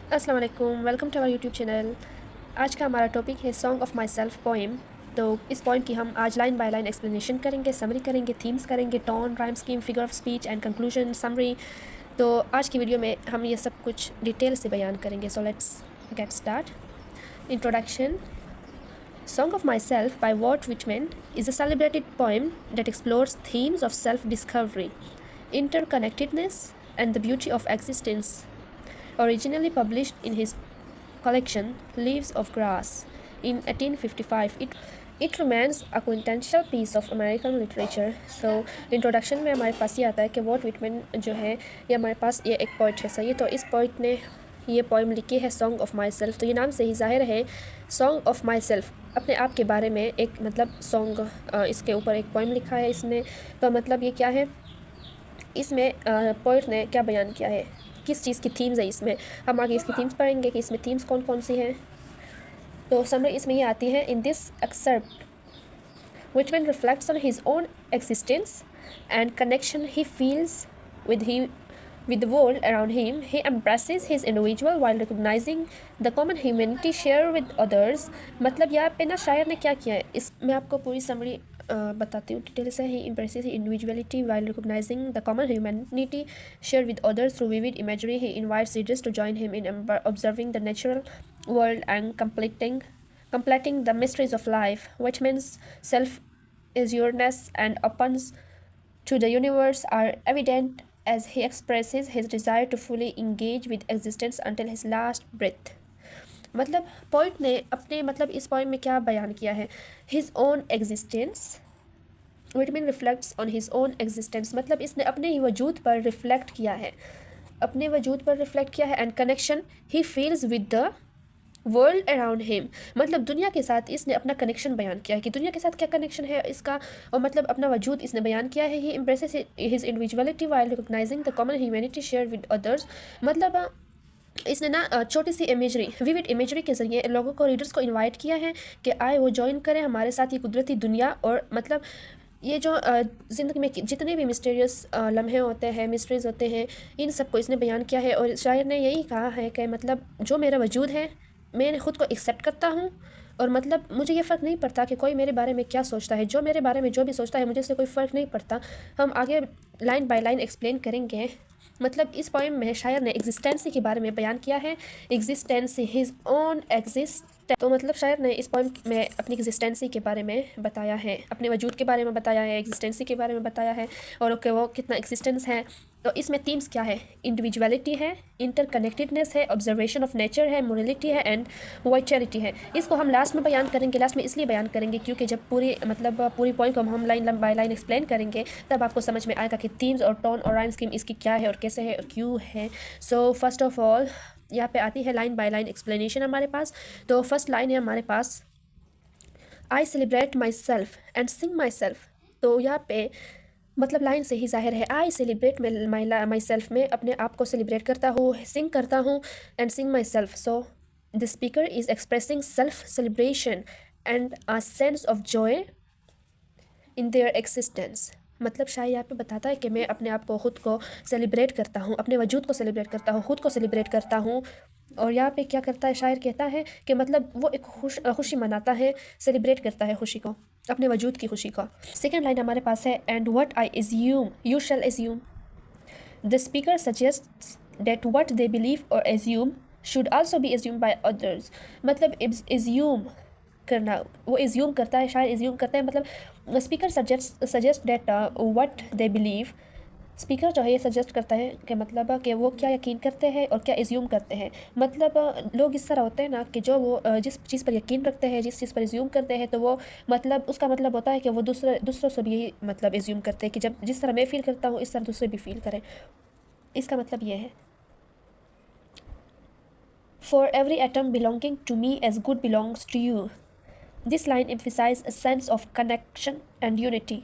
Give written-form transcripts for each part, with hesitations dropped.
अस्सलाम वालेकुम, welcome to our YouTube channel. आज का हमारा टॉपिक है song of myself poem. तो इस पोएम की हम आज लाइन बाय लाइन एक्सप्लेनेशन करेंगे, समरी करेंगे, थीम्स करेंगे, tone, rhyme scheme, figure of speech and conclusion summary. तो आज की वीडियो में हम ये सब कुछ डिटेल से बयान करेंगे। So let's get start. Introduction. Song of Myself by Walt Whitman is a celebrated poem that explores themes of self-discovery, interconnectedness, and the beauty of existence. Originally published in his collection Leaves of Grass in 1855, it remains a quintessential piece of American literature. So introduction में हमारे पास ये आता है कि Walt Whitman जो है ये हमारे पास ये एक पोइट है सही। तो इस पोइट ने ये पोइम लिखी है सॉन्ग ऑफ माई सेल्फ। तो ये नाम से ही जाहिर है सॉन्ग ऑफ माई सेल्फ, अपने आप के बारे में एक मतलब सॉन्ग, इसके ऊपर एक पोइम लिखा है इसने। तो मतलब ये क्या है, इसमें पोइट ने क्या बयान किया है, किस चीज़ की थीम्स है इसमें। हम आगे इसकी थीम्स पढ़ेंगे कि इसमें थीम्स कौन कौन सी हैं। तो समरी इसमें ये आती है। In this except Whitman reflects on his own existence and connection he feels with the world around him. He embraces his individual while recognizing the common humanity shared with others. मतलब यहाँ पे ना शायर ने क्या किया है, इस मैं आपको पूरी समरी बताती हूँ डिटेल से। He embraces his individuality while recognizing the common humanity shared with others through vivid imagery. He invites readers to join him in observing the natural world and completing the mysteries of life. Whitman's self-assuredness and openness to the universe are evident as he expresses his desire to fully engage with existence until his last breath. मतलब poet ने अपने मतलब इस poem में क्या बयान किया है, his own existence. Whitman reflects on his own existence, मतलब इसने अपने ही वजूद पर रिफ्लेक्ट किया है, अपने वजूद पर रिफ्लेक्ट किया है। And connection he feels with the world around him, मतलब दुनिया के साथ इसने अपना कनेक्शन बयान किया है कि दुनिया के साथ क्या कनेक्शन है इसका, और मतलब अपना वजूद इसने बयान किया है। He embraces his individuality while recognizing the common humanity share with others. मतलब इसने ना छोटी सी इमेजरी, विविड इमेजरी के ज़रिए लोगों को, रीडर्स को इनवाइट किया है कि आए वो ज्वाइन करें हमारे साथ ये कुदरती दुनिया। और मतलब ये जो ज़िंदगी में जितने भी मिस्टीरियस लम्हे होते हैं, मिस्ट्रीज़ होते हैं, इन सब को इसने बयान किया है। और शायर ने यही कहा है कि मतलब जो मेरा वजूद है मैं ख़ुद को एक्सेप्ट करता हूँ, और मतलब मुझे ये फ़र्क नहीं पड़ता कि कोई मेरे बारे में क्या सोचता है। जो मेरे बारे में जो भी सोचता है मुझे से कोई फ़र्क नहीं पड़ता। हम आगे लाइन बाय लाइन एक्सप्लेन करेंगे। मतलब इस पोएम में शायर ने एग्जिस्टेंसी के बारे में बयान किया है। एग्जिस्टेंसी, हिज ओन एग्जिस्ट। तो मतलब शायर ने इस पोएम में अपनी एग्जिस्टेंसी के बारे में बताया है, अपने वजूद के बारे में बताया है, एग्जिस्टेंसी के बारे में बताया है, और कि वो कितना एग्जिस्टेंस है। तो इसमें थीम्स क्या है, इंडिविजुअलिटी है, इंटरकनेक्टेडनेस है, ऑब्जर्वेशन ऑफ नेचर है, मोरलिटी है, एंड वाइटैलिटी है। इसको हम लास्ट में बयान करेंगे। लास्ट में इसलिए बयान करेंगे क्योंकि जब पूरी मतलब पूरी पॉइंट को हम लाइन बाय लाइन एक्सप्लेन करेंगे तब आपको समझ में आएगा कि थीम्स और टोन और राइम स्कीम इसकी क्या है और कैसे है और क्यों है। सो फर्स्ट ऑफ ऑल यहाँ पे आती है लाइन बाय लाइन एक्सप्लेनेशन हमारे पास। तो फर्स्ट लाइन है हमारे पास, I celebrate my self and sing my self. तो यहाँ पे मतलब लाइन से ही जाहिर है, आई सेलिब्रेट माई सेल्फ, में अपने आप को सेलिब्रेट करता हूँ, सिंग करता हूँ, and sing my self. So the speaker is expressing self celebration and a sense of joy in their existence. मतलब शायद यहाँ पे बताता है कि मैं अपने आप को ख़ुद को सेलिब्रेट करता हूँ, अपने वजूद को सेलिब्रेट करता हूँ, ख़ुद को सेलिब्रेट करता हूँ। और यहाँ पे क्या करता है, शायर कहता है कि मतलब वो एक खुशी मनाता है, सेलिब्रेट करता है खुशी को, अपने वजूद की खुशी को। सेकेंड लाइन हमारे पास है, and what I assume you shall assume. The speaker suggests that what they believe और assume should also be assume by others. मतलब एज्यूम करना, वो एज्यूम करता है, शायर एज्यूम करता है। मतलब speaker suggest that what they believe, speaker जो है ये सजेस्ट करता है कि मतलब कि वो क्या यकीन करते हैं और क्या एज्यूम करते हैं। मतलब लोग इस तरह होते हैं ना कि जो वो जिस चीज़ पर यकीन रखते हैं, जिस चीज़ पर एज्यूम करते हैं, तो वो मतलब उसका मतलब होता है कि वो दूसरों से भी यही मतलब एज्यूम करते हैं कि जब जिस तरह मैं फ़ील करता हूँ इस तरह दूसरे भी फील करें। इसका मतलब ये है, for every atom belonging to as as good belongs to you. This line emphasizes a sense of connection and unity,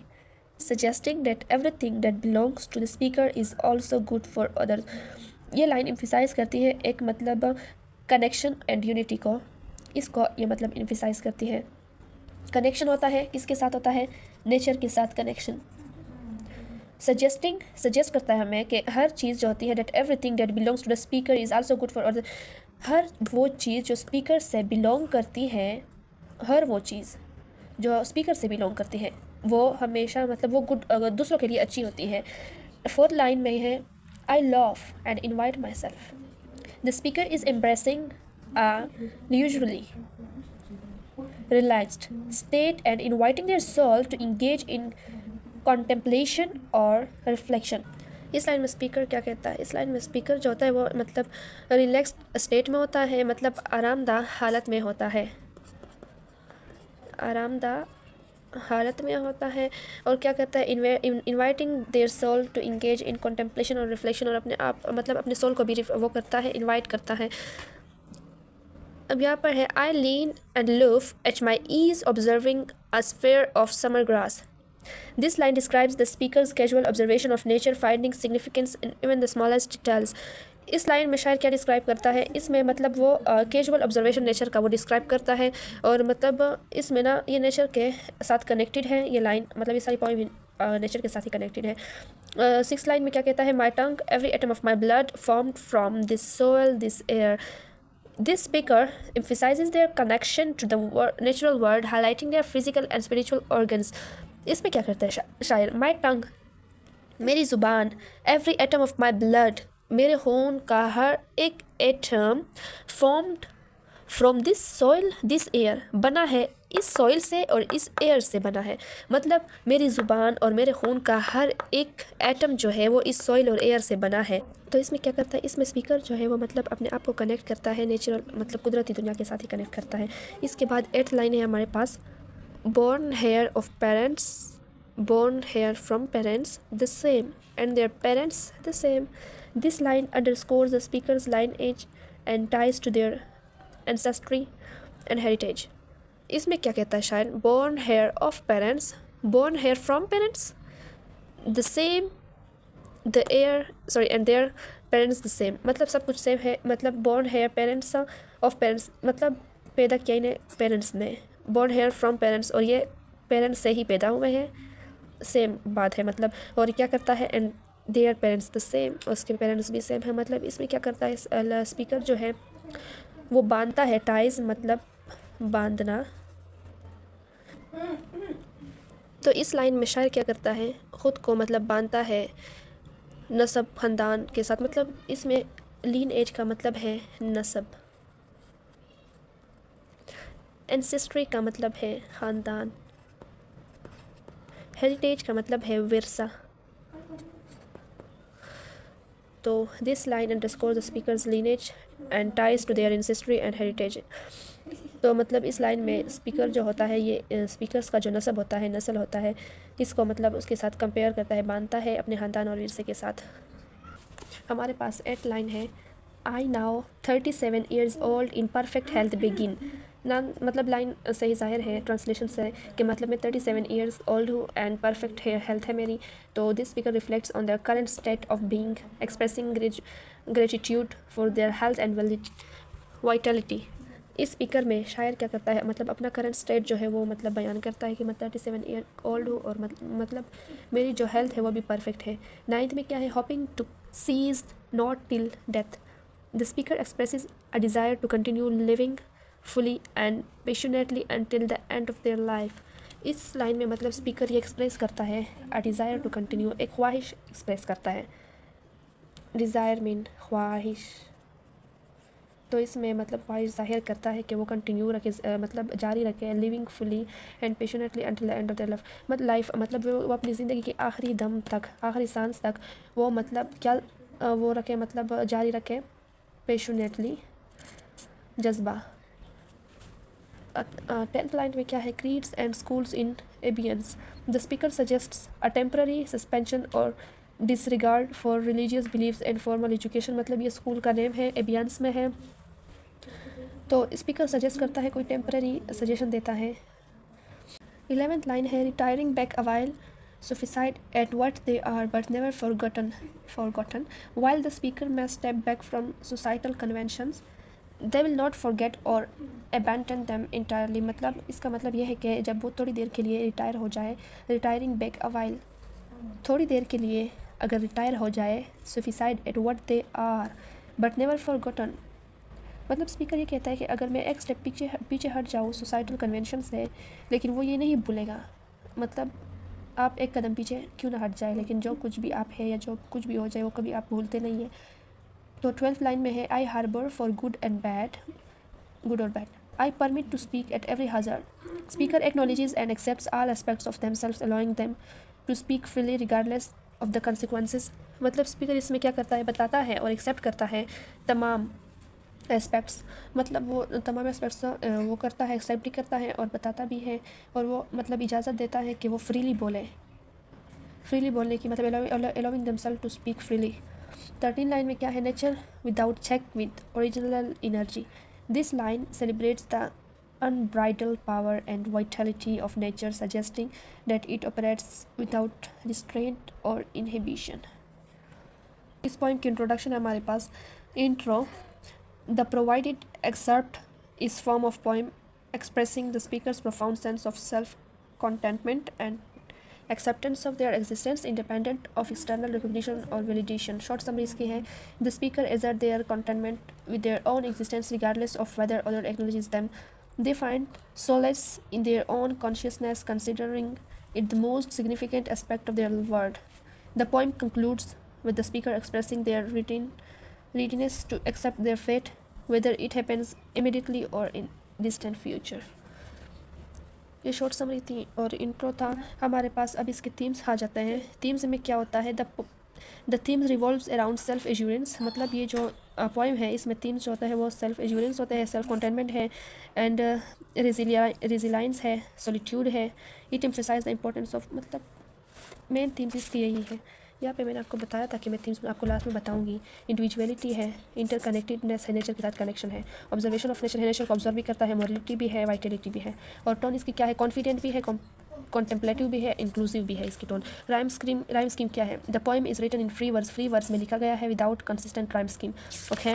suggesting that everything that belongs to the speaker is also good for others. ये line emphasize करती है एक मतलब connection and unity को, इसको ये मतलब emphasize करती है। कनेक्शन होता है किसके साथ होता है, नेचर के साथ कनेक्शन। सजेस्ट करता है हमें कि हर चीज़ जो होती है that everything that belongs to the speaker is also good for other. हर वो चीज़ जो स्पीकर से बिलोंग करती है, हर वो चीज़ जो स्पीकर से बिलोंग करती है वो हमेशा मतलब वो गुड दूसरों के लिए अच्छी होती है। फोर्थ लाइन में है I love and invite myself. The speaker is embracing usually relaxed state and inviting their soul to engage in contemplation और reflection। इस लाइन में स्पीकर क्या कहता है? इस लाइन में स्पीकर जो होता है वो मतलब रिलैक्स्ड स्टेट में होता है, मतलब आरामदाह हालत में होता है, आरामदाह हालत में होता है। और क्या कहता है? Inviting their soul to engage in contemplation और रिफ्लेक्शन, और अपने आप मतलब अपने सोल को भी वो करता है, इन्वाइट करता है। अब यहाँ पर है I lean and loaf at my ease observing a sphere of summer grass. This line describes the speaker's casual observation of nature finding significance in even the smallest details. इस लाइन में शायद क्या डिस्क्राइब करता है? इसमें मतलब वो casual observation nature का वो डिस्क्राइब करता है, और मतलब इसमें ना ये नेचर के साथ कनेक्टेड है ये लाइन, मतलब ये सारी पॉइंट नेचर के साथ ही कनेक्टेड है। सिक्स लाइन में क्या कहता है? My tongue every atom of my blood formed from this सोil this air. This speaker emphasizes their connection to the natural world, highlighting their physical and spiritual organs. इसमें क्या करता है शायर? My tongue, मेरी ज़ुबान, every atom of my blood, मेरे खून का हर एक atom, formed from this soil this air, बना है इस सॉइल से और इस एयर से बना है। मतलब मेरी ज़ुबान और मेरे खून का हर एक एटम जो है वो इस सॉइल और एयर से बना है। तो इसमें क्या करता है? इसमें स्पीकर जो है वो मतलब अपने आप को कनेक्ट करता है नेचुरल मतलब कुदरती दुनिया के साथ ही कनेक्ट करता है। इसके बाद 8th लाइन है हमारे पास born here of parents, born here from parents the same and their parents the same. This line underscores the speaker's lineage and ties to their ancestry and heritage. इसमें क्या कहता है शायद? Born here of parents, born here from parents the same, the air sorry and their parents the same, मतलब सब कुछ same है। मतलब born here parents of parents मतलब पैदा किया इन्हें पेरेंट्स ने, बोर्न हेयर फ्रॉम पेरेंट्स और ये पेरेंट्स से ही पैदा हुए हैं, सेम बात है मतलब। और क्या करता है? And their parents the same, उसके पेरेंट्स भी सेम है। मतलब इसमें क्या करता है? स्पीकर जो है वो बांधता है, टाइज मतलब बांधना। तो इस लाइन में शायर क्या करता है? ख़ुद को मतलब बांधता है नसब ख़ानदान के साथ। मतलब इसमें लीन एज का मतलब है नसब, एंसेस्ट्री का मतलब है ख़ानदान, हेरिटेज का मतलब है विरसा। तो this line underscore the speaker's lineage and ties to their ancestry and heritage. तो मतलब इस लाइन में स्पीकर जो होता है ये स्पीकर्स का जो नस्ब होता है, नस्ल होता है, इसको मतलब उसके साथ कंपेयर करता है, बांधता है अपने ख़ानदान और विरसे के साथ। हमारे पास 8th लाइन है I now 37 years old in perfect health begin। ना मतलब लाइन सही ज़ाहिर है ट्रांसलेशन से कि मतलब मैं 37 years old हूँ एंड परफेक्ट हेल्थ है मेरी। तो this speaker reflects on their current state of being expressing gratitude for their health and Vitality. इस स्पीकर में शायर क्या करता है? मतलब अपना करंट स्टेट जो है वो मतलब बयान करता है कि मैं 37 ईयर ओल्ड हूँ और मतलब मेरी जो हेल्थ है वो भी परफेक्ट है। 9th में क्या है? Hoping to cease not till death. The speaker expresses a desire to continue living fully and passionately until the end of their life. इस लाइन में मतलब स्पीकर ये एक्सप्रेस करता है अ डिज़ायर टू कंटिन्यू, एक ख्वाहिश एक्सप्रेस करता है। डिज़ायर मीन ख्वाहिश, तो इसमें मतलब ख्वाहिश ज़ाहिर करता है कि वो कंटिन्यू रखे मतलब जारी रखे living fully and passionately until the end of their life मतलब वो अपनी ज़िंदगी के आखिरी दम तक, आखिरी सांस तक वो मतलब क्या वो रखे मतलब जारी रखे पैशनेटली, जज्बा। 10th लाइन में क्या है? Creeds and schools in abeyance. The speaker suggests a temporary suspension और disregard for religious beliefs and formal education. मतलब ये स्कूल का नेम है, एबियंस में है। तो स्पीकर सजेस्ट करता है, कोई टेम्पररी सजेशन देता है। 11th लाइन है retiring back awhile sufficed at what they are but never forgotten while the speaker may step back from societal conventions they will not forget or abandon them entirely। मतलब इसका मतलब यह है कि जब वो थोड़ी देर के लिए रिटायर हो जाए, रिटायरिंग बैक अवाइल थोड़ी देर के लिए अगर रिटायर हो जाए, sufficed at what they are but never forgotten. मतलब स्पीकर ये कहता है कि अगर मैं एक स्टेप पीछे हट जाऊँ सोसाइटल कन्वेंशन से, लेकिन वो ये नहीं भूलेगा। मतलब आप एक कदम पीछे क्यों ना हट जाए, लेकिन जो कुछ भी आप है या जो कुछ भी हो जाए वो कभी आप भूलते नहीं है। तो 12th लाइन में है, I harbour for good and bad, good or bad. I permit to speak at every hazard. Speaker acknowledges and accepts all aspects of themselves, allowing them to speak freely regardless of the consequences. मतलब speaker इसमें क्या करता है, बताता है और accept करता है तमाम एस्पेक्ट्स। मतलब वो तमाम एस्पेक्ट्स वो करता है, एक्सेप्ट भी करता है और बताता भी है, और वो मतलब इजाज़त देता है कि वो फ्रीली बोले। फ्रीली बोलने की मतलब allowing themselves to speak freely. 13 line में क्या है, nature without check with original energy. This line celebrates the unbridled power and vitality of nature, suggesting that it operates without restraint or inhibition. इस poem की introduction है हमारे पास। Intro. The provided excerpt is form of poem expressing the speaker's profound sense of self-contentment and acceptance of their existence independent of external recognition or validation. Short summary इसकी है, the speaker assert their contentment with their own existence regardless of whether other acknowledges them. They find solace in their own consciousness, considering it the most significant aspect of their world. The poem concludes with the speaker expressing their readiness to accept their fate, whether it happens immediately or in distant future. ये short summary थी और intro था हमारे पास। अब इसके themes आ जाते हैं। Themes में क्या होता है, the themes revolves around self assurance. मतलब ये जो पोएम है इसमें थीम्स जो होता है वो सेल्फ एश्योरेंस होते हैं, सेल्फ कंटेनमेंट है, एंड रेजिलियंस है, सॉलिट्यूड है। It emphasize the importance of, मतलब मेन थीम्स इसकी यही है। यहाँ पे मैंने आपको बताया था कि मैं थीम्स में आपको लास्ट में बताऊंगी। इंडिविजुअलिटी है, इंटरकनेक्टेडनेस है, नेचर के साथ कनेक्शन है, ऑब्जर्वेशन ऑफ नेचर है, नेचर को ऑब्जर्व भी करता है, मॉरलिटी भी है, वाइटलिटी भी है, और टोन इसकी क्या है, कॉन्फिडेंट भी है, कॉन्टेम्पलेटिव भी है, इंक्लूसिव भी है इसकी टोन। राइम स्कीम क्या है, the poem is written in free verse में लिखा गया है without consistent rhyme scheme. Okay.